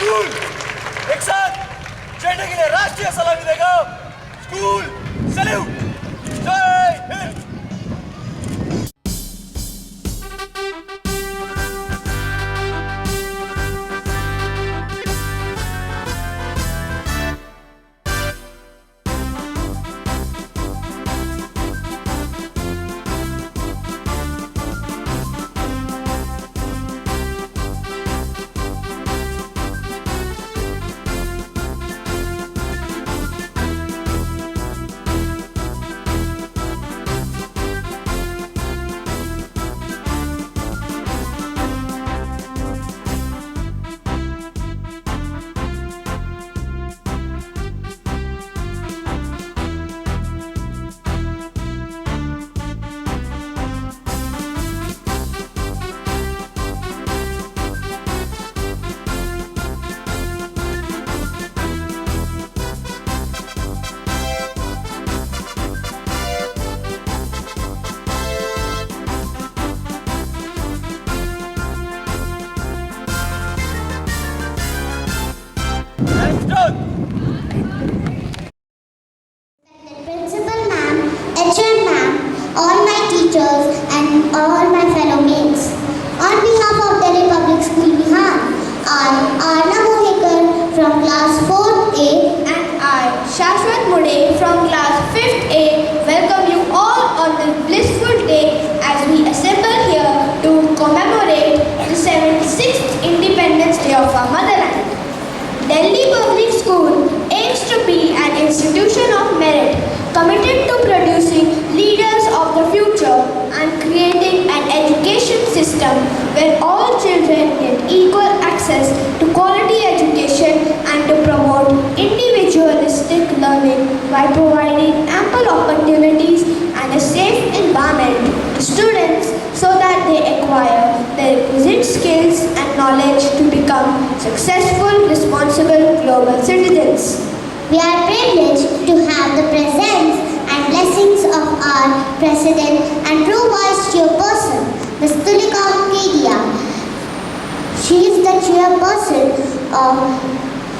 School एक साथ चढ़ने के लिए राष्ट्रीय सलामी देगा। School salute. जय Hind. Principal ma'am, HR ma'am, all my teachers and all my fellow mates. On behalf of Delhi Public School Bihar, I, Arna Mohekar from class 4A and I, Shashwat Mude from class 5th A, welcome you all on this blissful day as we assemble here to commemorate the 76th Independence Day of our motherland. Delhi Public School aims to be an institution of merit, committed to producing leaders of the future and creating an education system where all children get equal access to quality education and to promote individualistic learning by providing ample opportunities and a safe environment to students so that they acquire the requisite skills and knowledge to become successful, responsible global citizens. We are privileged to have the presence and blessings of our President and true Vice Chairperson, Ms. Tulika Kedia. She is the chairperson of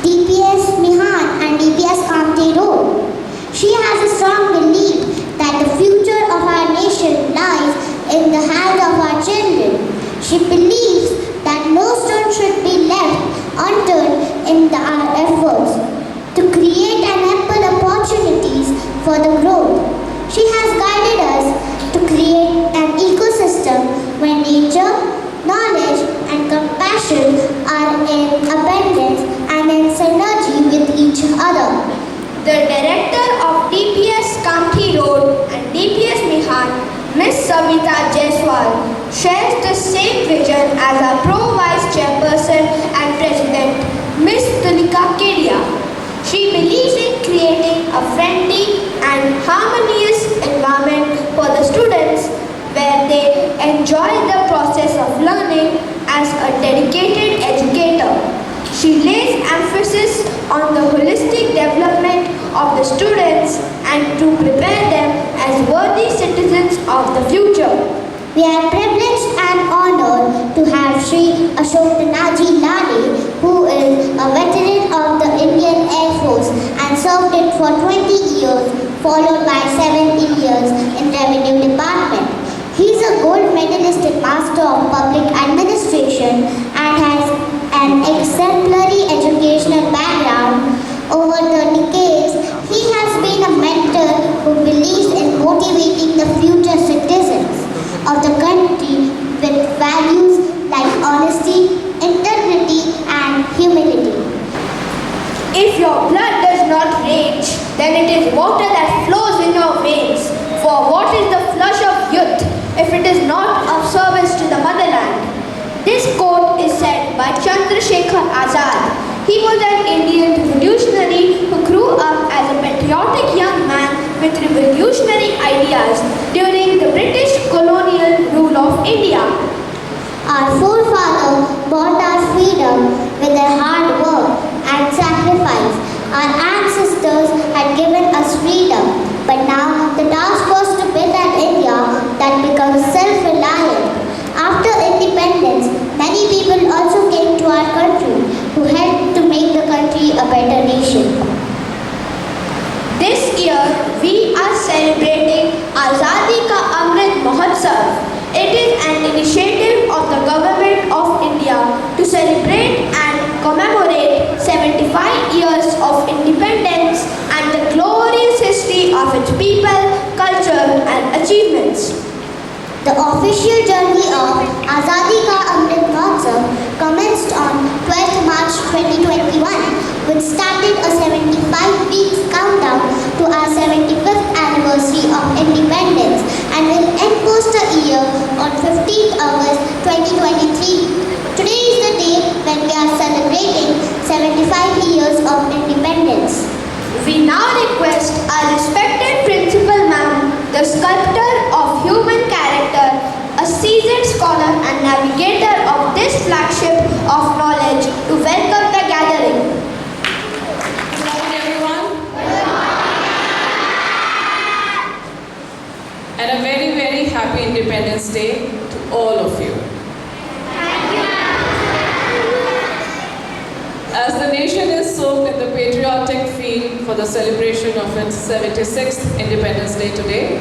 DPS Mihan and DPS Kamti Road. She has a strong belief that the future of our nation lies in the hands of our children. She believes that no stone should be left unturned in our efforts to create an ample opportunities for the growth. She has guided us to create an ecosystem where nature, knowledge and compassion are in abundance and in synergy with each other. The director of DPS Kamti Road and DPS Mihan, Ms. Savita Jaiswal, shares the same vision as our Pro-Vice Chairperson and President, Ms. Tulika Kedia. She believes in creating a friendly and harmonious environment for the students where they enjoy the process of learning as a dedicated educator. She lays emphasis on the holistic development of the students and to prepare them as worthy citizens of the future. We are privileged and honored to have Sri Ashok Tanaji Lale, who is a veteran of the Indian Air Force and served it for 20 years, followed by 70 years in Revenue Department. He is a gold medalist in Master of Public Administration and has an exemplary educational background. Over the decades, he has been a mentor who believes in motivating the future citizens of the country with values like honesty, integrity and humility. If your blood does not rage, then it is water that flows in your veins. For what is the flush of youth if it is not of service to the motherland? This quote is said by Chandrasekhar Azad. He was an Indian revolutionary who grew up as a patriotic young man with revolutionary ideas during the British colonial rule of India. Our forefathers bought our freedom with their hard work and sacrifice. Our ancestors had given us freedom, but now the task was to build an India that becomes self-reliant. After independence, many people also came to our country who helped to better nation. This year, we are celebrating Azadi Ka Amrit Mahotsav. It is an initiative of the Government of India to celebrate and commemorate 75 years of independence and the glorious history of its people, culture and achievements. The official journey of Azadi Ka Amrit Mahotsav commenced on 12th March 2021, which started a 75 weeks countdown to our 75th anniversary of independence and will end post a year on 15th August 2023. Today is the day when we are celebrating 75 years of independence. We now request our respected Principal Ma'am, the sculptor of human character, a seasoned scholar and navigator of this flagship of knowledge, to welcome the gathering. Good morning, everyone. And a very, very happy Independence Day to all of you. As the nation is soaked in the patriotic feel for the celebration of its 76th Independence Day today,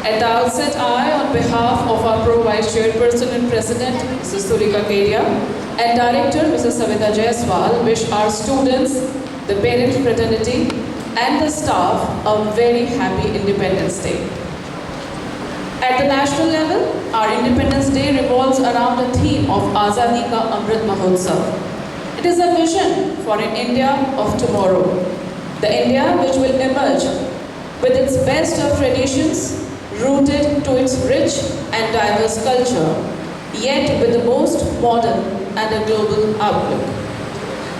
at the outset, I, on behalf of our Pro-Vice Chairperson and President, Mrs. Tulika Kedia, and Director, Mrs. Savita Jaiswal, wish our students, the parent fraternity, and the staff a very happy Independence Day. At the national level, our Independence Day revolves around the theme of Azadi Ka Amrit Mahotsav. It is a vision for an India of tomorrow, the India which will emerge with its best of traditions, rooted to its rich and diverse culture, yet with the most modern and a global outlook.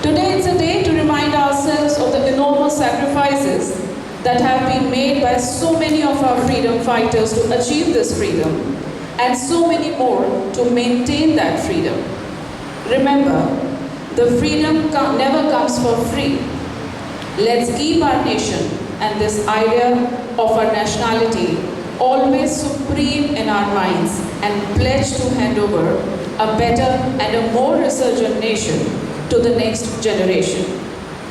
Today it's a day to remind ourselves of the enormous sacrifices that have been made by so many of our freedom fighters to achieve this freedom, and so many more to maintain that freedom. Remember, the freedom never comes for free. Let's keep our nation and this idea of our nationality always supreme in our minds and pledge to hand over a better and a more resurgent nation to the next generation.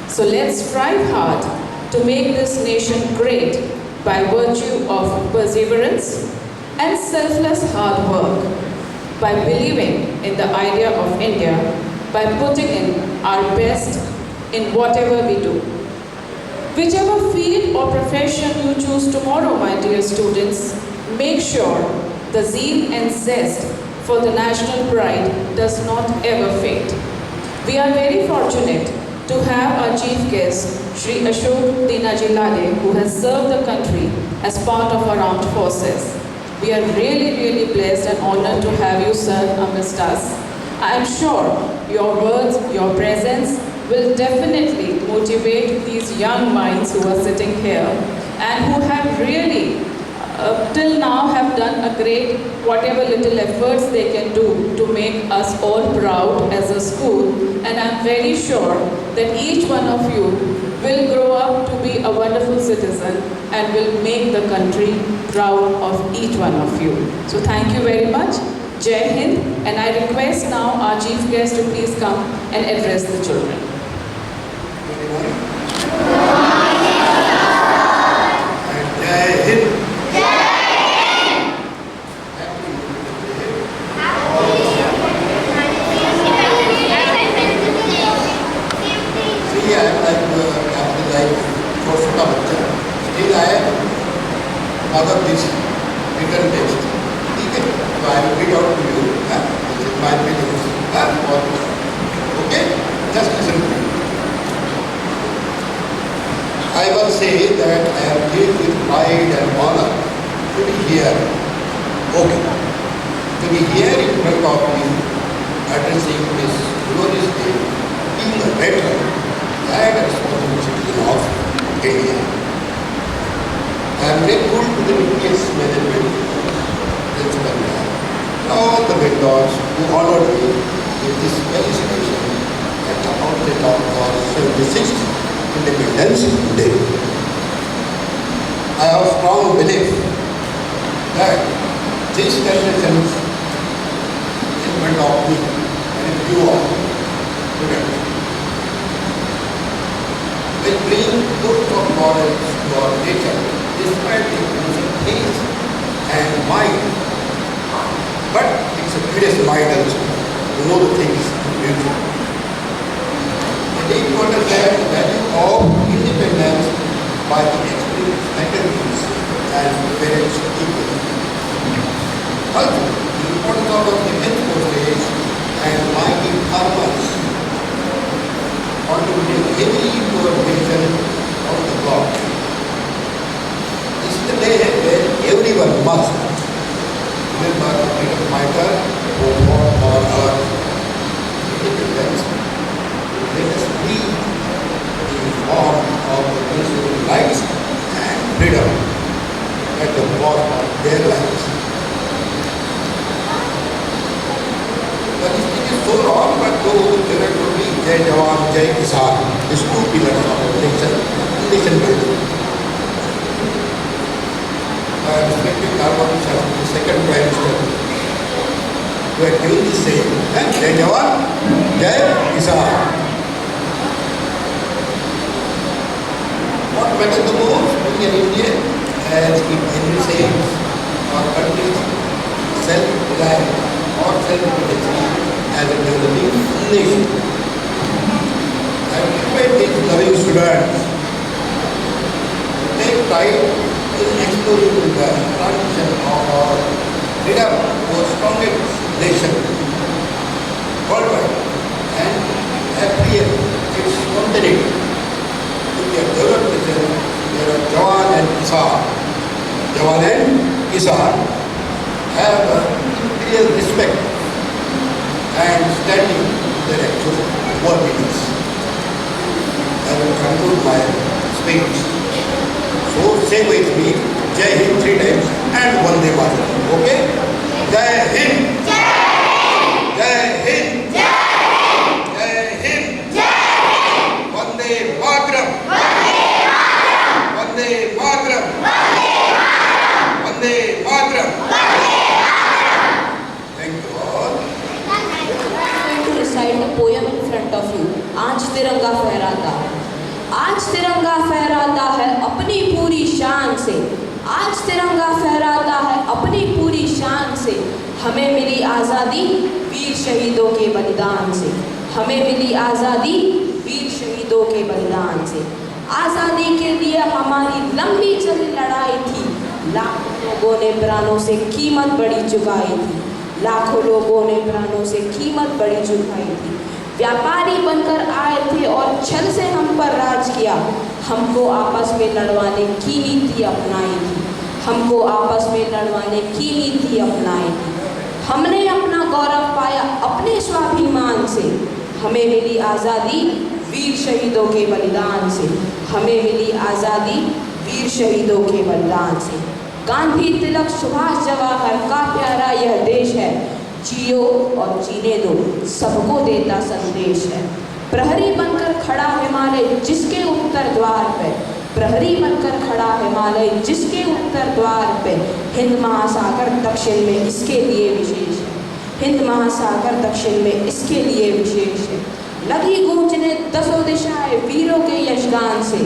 So let's strive hard to make this nation great by virtue of perseverance and selfless hard work, by believing in the idea of India, by putting in our best in whatever we do. Whichever field or profession you choose tomorrow, my dear students, make sure the zeal and zest for the national pride does not ever fade. We are very fortunate to have our chief guest, Shri Ashok Dinaji Lale, who has served the country as part of our armed forces. We are really, really blessed and honored to have you, sir, amidst us. I am sure your words, your presence will definitely motivate these young minds who are sitting here and who have really till now have done a great whatever little efforts they can do to make us all proud as a school, and I'm very sure that each one of you will grow up to be a wonderful citizen and will make the country proud of each one of you. So thank you very much. Jai Hind, and I request now our chief guest to please come and address the children. Jai Hind. See, I am like Professor Bachchan. Still I am mother this written text. So I will read out to you. This is my feelings. Okay? Just listen to me. I will say that I am filled with pride and honor to be here. Okay. To be here in front of you, addressing this glorious day, being a veteran and a responsible citizen of India. I am grateful to the DPS management, principal and all the mentors who honored me with this felicitation at the outset of our 76th Independence Day. I have strong belief that these celebrations in front of me and in view of today importance to our nature, despite the use of things and mind. But it's a curious mind also to know the things beautiful. We need to understand the value of independence by the experience mechanisms and parents equally. Also, the importance of the defense forces and mighty farmers contributing heavily to our nation of the God. This is the day when everyone must remember the freedom fighter who fought for our independence. Let us be in form of the principal rights and freedom at the cost of their lives. The listing is so long, but those who cannot be Jai Jawan, Jai Kisan, these two pillars of our nation building. Respected Dharmani Shastri, the second Prime Minister, who had given this saying, Jai Jawan, Jai Kisan. What matters the most being an Indian, as in Henry says, our country's self-reliance or self-reliance as a developing nation. I invite these loving students to take pride in exploring the transition of our freedom to a strongest nation worldwide and apprehend its continuity to be a developed nation where a Jawan and Kisan, Jawan and Kisan have a real respect and standing their actual worthiness. I will conclude my speech. So say with me, Jai Hind 3 times and Vande Mataram. Okay? Jai Hind! Jai Hind! Jai Hind! Vande Mataram! Vande Mataram! Vande Mataram! Thank you all. To recite the poem in front of you. आज तिरंगा फहराता है, आज तिरंगा फहराता है अपनी पूरी शान से, आज तिरंगा फहराता है अपनी पूरी शान से। हमें मिली आज़ादी वीर शहीदों के बलिदान से, हमें मिली आज़ादी वीर शहीदों के बलिदान से। आज़ादी के लिए हमारी लंबी चली लड़ाई थी, लाखों लोगों ने प्राणों से कीमत बड़ी चुकाई थी, लाखों लोगों ने प्राणों से कीमत बड़ी चुकाई थी। व्यापारी बनकर आए थे और छल से हम पर राज किया, हमको आपस में लड़वाने की नीति अपनाई थी, हमको आपस में लड़वाने की नीति अपनाई थी। हमने अपना गौरव पाया अपने स्वाभिमान से, हमें मिली आज़ादी वीर शहीदों के बलिदान से, हमें मिली आज़ादी वीर शहीदों के बलिदान से। गांधी, तिलक, सुभाष, जवाहर का प्यारा यह देश है, जियो और जीने दो सबको देता संदेश है। प्रहरी बनकर खड़ा हिमालय जिसके उत्तर द्वार पे, प्रहरी बनकर खड़ा हिमालय जिसके उत्तर द्वार पे, हिंद महासागर दक्षिण में इसके लिए विशेष है, हिंद महासागर दक्षिण में इसके लिए विशेष है। लगी गूंजने दसों दिशाएं वीरों के यशगान से,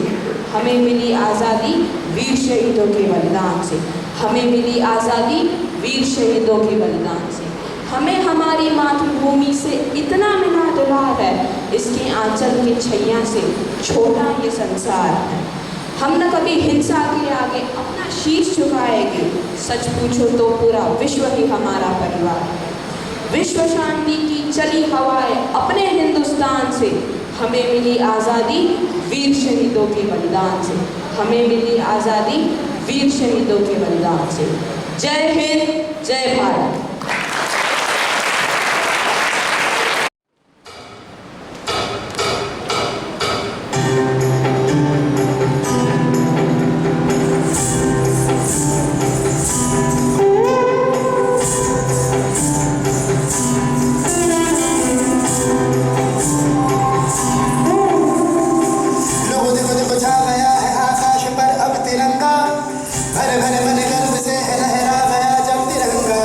हमें मिली आज़ादी वीर शहीदों के बलिदान से, हमें मिली आज़ादी वीर शहीदों के बलिदान से। हमें हमारी मातृभूमि से इतना मिला दुलार है, इसके आंचल के छैया से छोटा ये संसार है। हम न कभी हिंसा के आगे अपना शीश झुकाएंगे, सच पूछो तो पूरा विश्व ही हमारा परिवार है। विश्व शांति की चली हवाएं अपने हिंदुस्तान से, हमें मिली आज़ादी वीर शहीदों के बलिदान से, हमें मिली आज़ादी वीर शहीदों के बलिदान से। जय हिंद, जय भारत। भर भर मन गर्व से लहरा गया जब तिरंगा।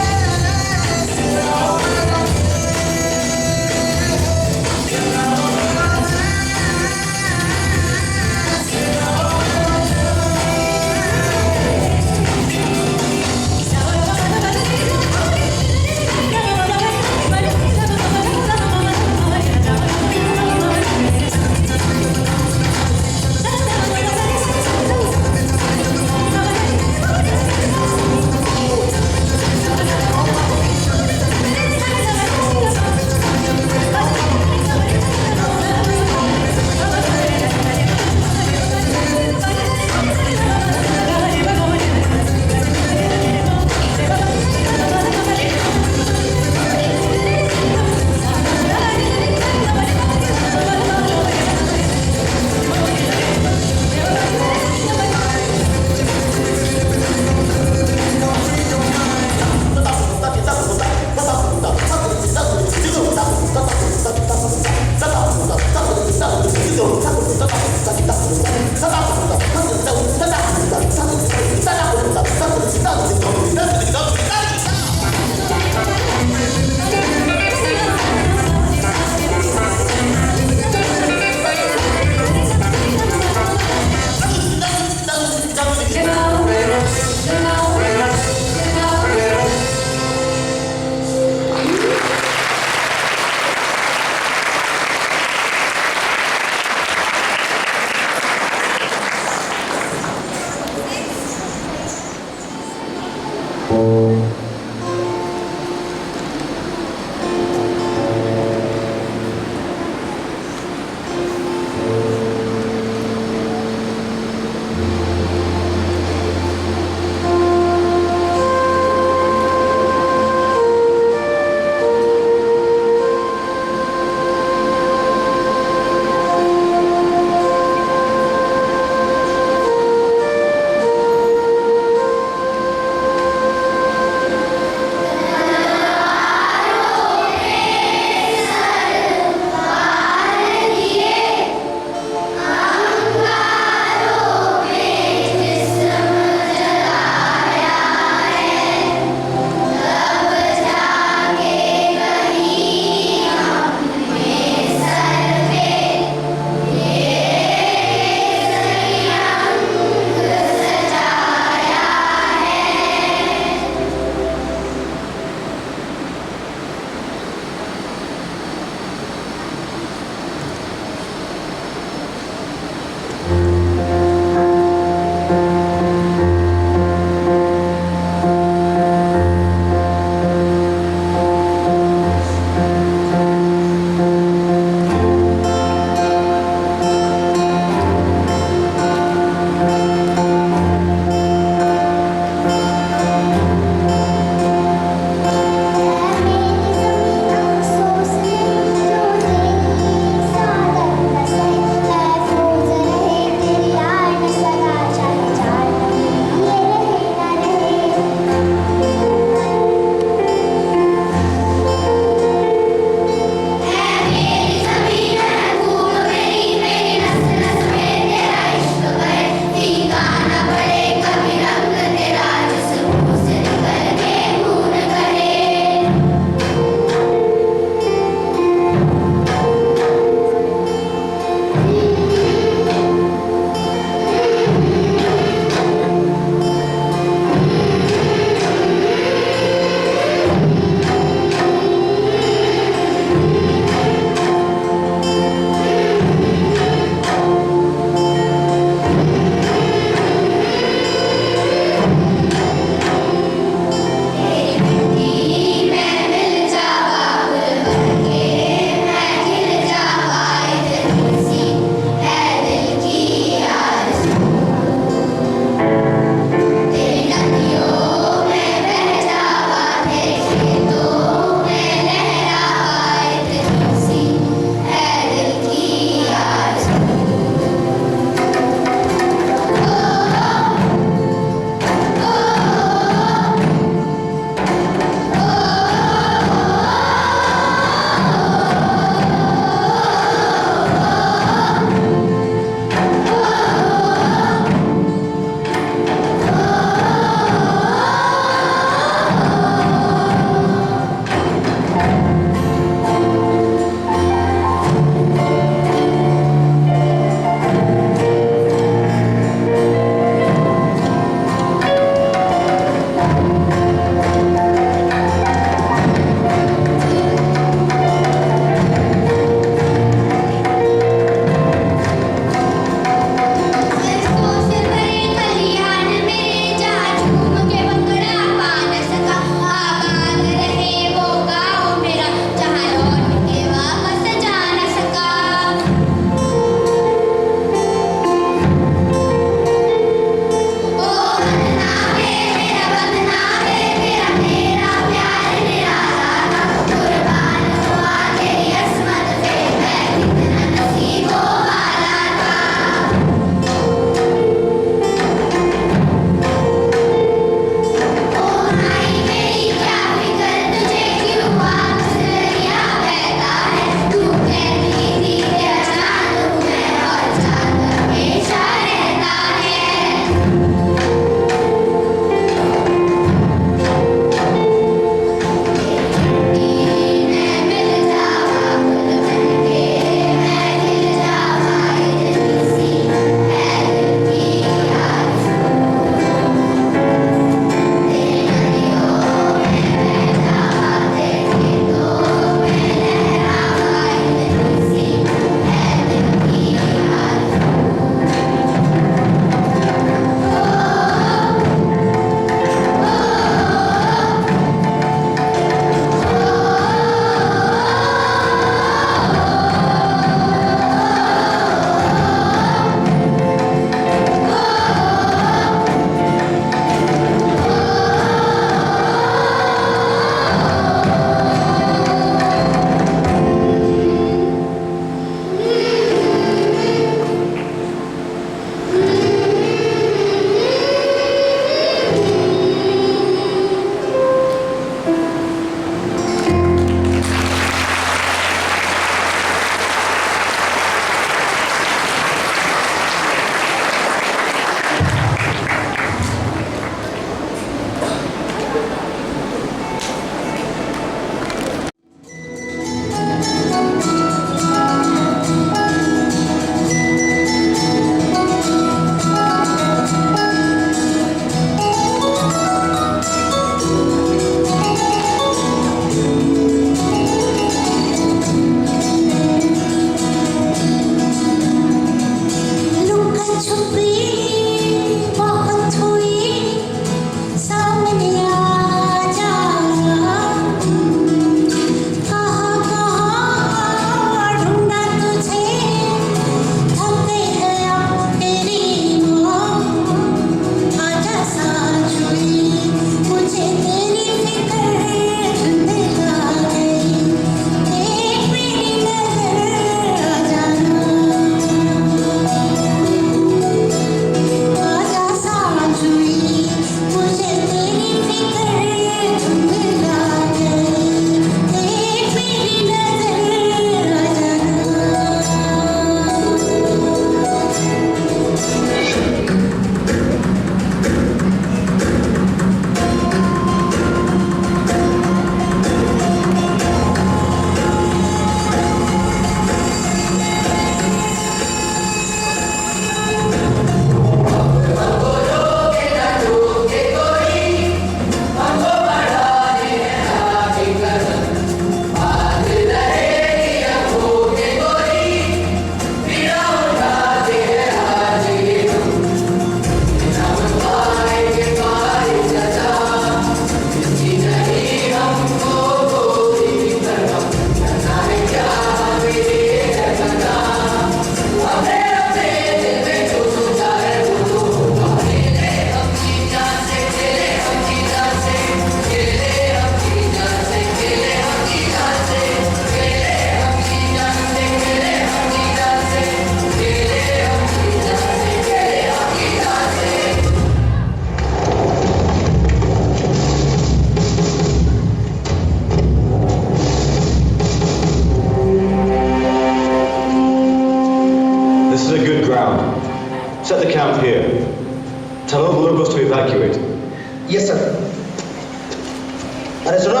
अरे सुनो,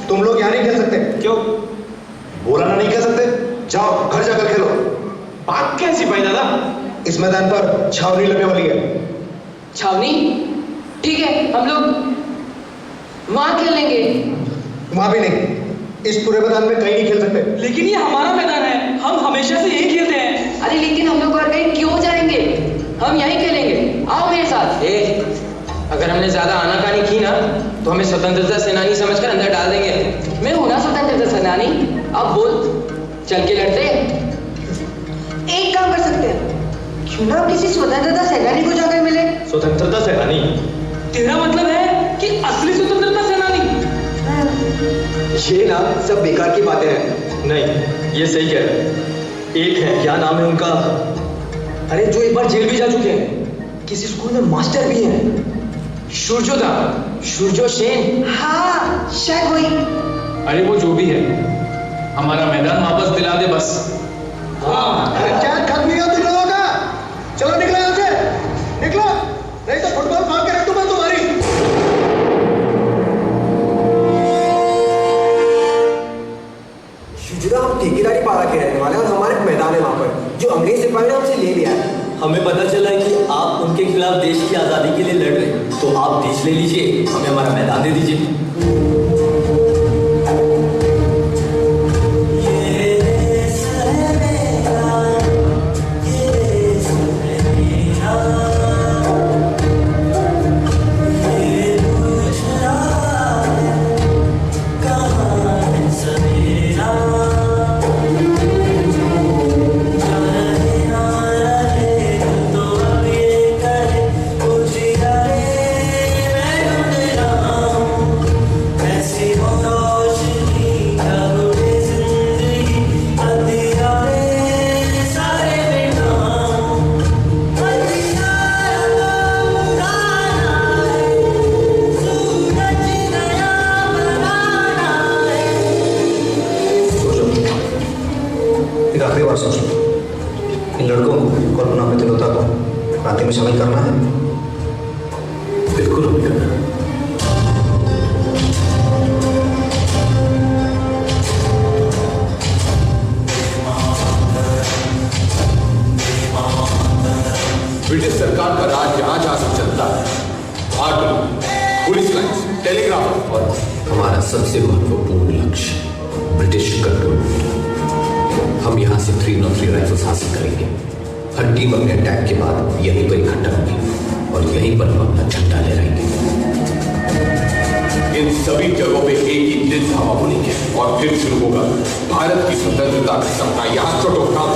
तुम लोग यहाँ नहीं खेल सकते। क्यों? बोला ना नहीं खेल सकते। जाओ घर जाकर खेलो। बात कैसी भाई दादा? इस मैदान पर छावनी लगने वाली है। छावनी? ठीक है, हम लोग वहां खेलेंगे। वहां भी नहीं, इस पूरे मैदान में कहीं नहीं खेल सकते। लेकिन ये हमारा मैदान है, हम हमेशा से यही खेलते हैं। अरे लेकिन हम लोग और कहीं क्यों जाएंगे? हम यहीं खेलेंगे, आओ मेरे साथ। अगर हमने ज्यादा आनाकानी की ना तो हमें स्वतंत्रता सेनानी समझकर अंदर डाल देंगे। मैं हूं ना स्वतंत्रता सेनानी, अब बोल, चल के लड़ते। एक काम कर सकते हैं, क्यों ना किसी स्वतंत्रता सेनानी को जाकर मिले। स्वतंत्रता सेनानी? तेरा मतलब है कि असली स्वतंत्रता सेनानी? ये ना सब बेकार की बातें हैं। नहीं, ये सही कह रहे। एक है, क्या नाम है उनका, अरे जो एक बार जेल भी जा चुके हैं, किसी स्कूल में मास्टर भी हैं। सूर्योदा, सूर्यो सेन। हाँ शायद वही। अरे वो जो भी है, हमारा मैदान वापस दिला दे बस। अरे क्या खत्म नहीं होती लोगों का? चलो निकलो यहाँ से, निकलो, नहीं तो फुटबॉल फाड़ के रख दूंगा तुम्हारी। शुजरा, हम ठेकेदारी पारा के रहने वाले हैं और हमारे मैदान है वहाँ पर, जो अंग्रेज सिपाही ने हमसे ले लिया है। हमें पता चला है कि आप उनके खिलाफ देश की आज़ादी के लिए लड़ रहे हैं, तो आप देश ले लीजिए, हमें हमारा मैदान दे दीजिए। आखिरी बार सोच लो, इन लड़कों को कल्पना प्रतिलोता को क्रांति में शामिल करना है। बिल्कुल हमें करना है। ब्रिटिश सरकार का राज जहां जहां से चलता है, आर्मी, पुलिस लाइन्स, टेलीग्राफ, और हमारा सबसे महत्वपूर्ण लक्ष्य ब्रिटिश कंट्रोल। हम यहाँ से 303 राइफल्स हासिल करेंगे। हर टीम अपने अटैक के बाद यहीं पर इकट्ठा होगी और यहीं पर हम अपना झंडा लहराएंगे। इन सभी जगहों पे एक ही दिन हवा बोलेंगे और फिर शुरू होगा भारत की स्वतंत्रता का सपना यहाँ चटोखाम।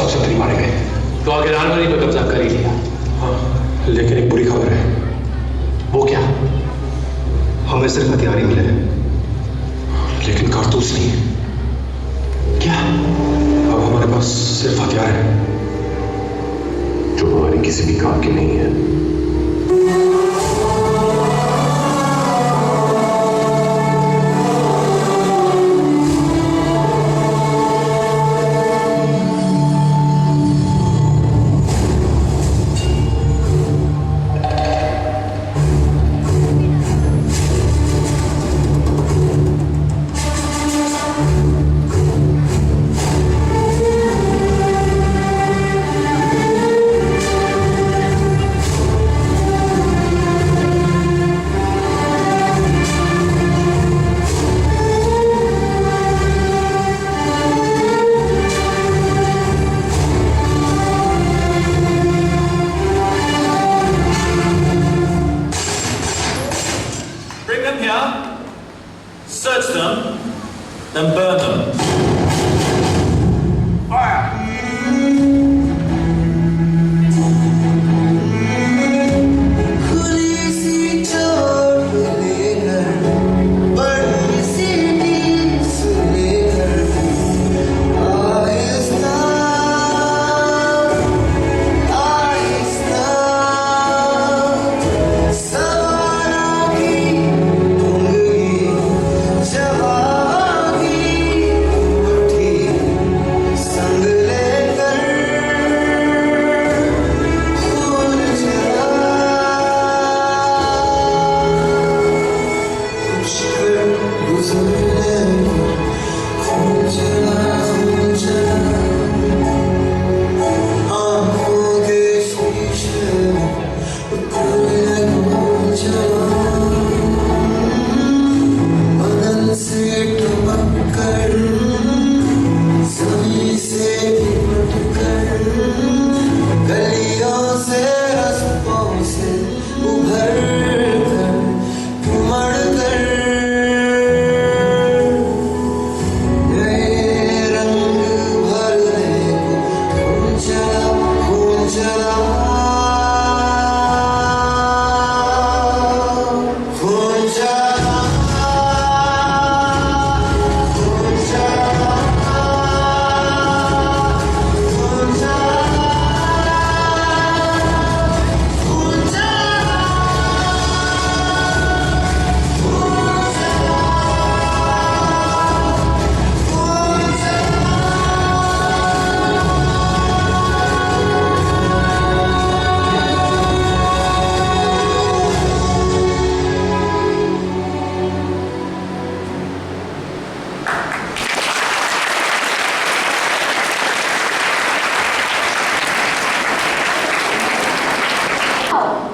सब छतरी मारे गए। तो आगे रानवरी पे कब्जा कर ही लिया। हाँ, लेकिन एक बुरी खबर है। वो क्या? हमें सिर्फ हथियार ही मिले हैं, लेकिन कारतूस नहीं है। क्या? अब हमारे पास सिर्फ हथियार है जो हमारी किसी भी काम के नहीं है। Bring them here, search them, then burn them. Fire!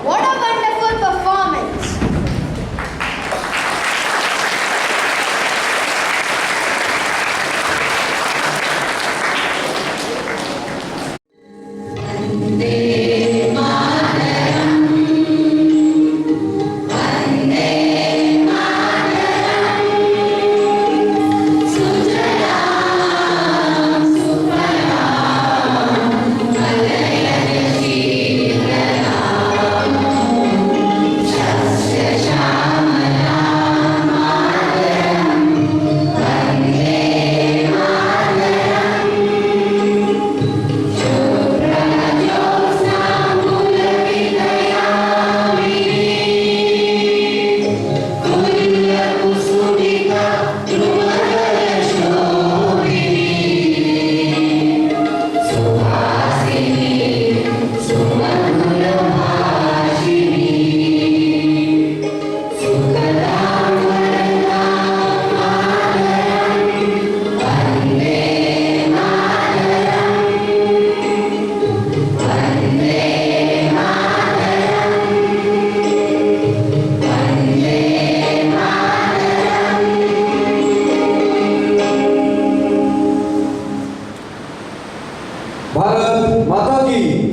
What a wonderful performance! Bharat माता की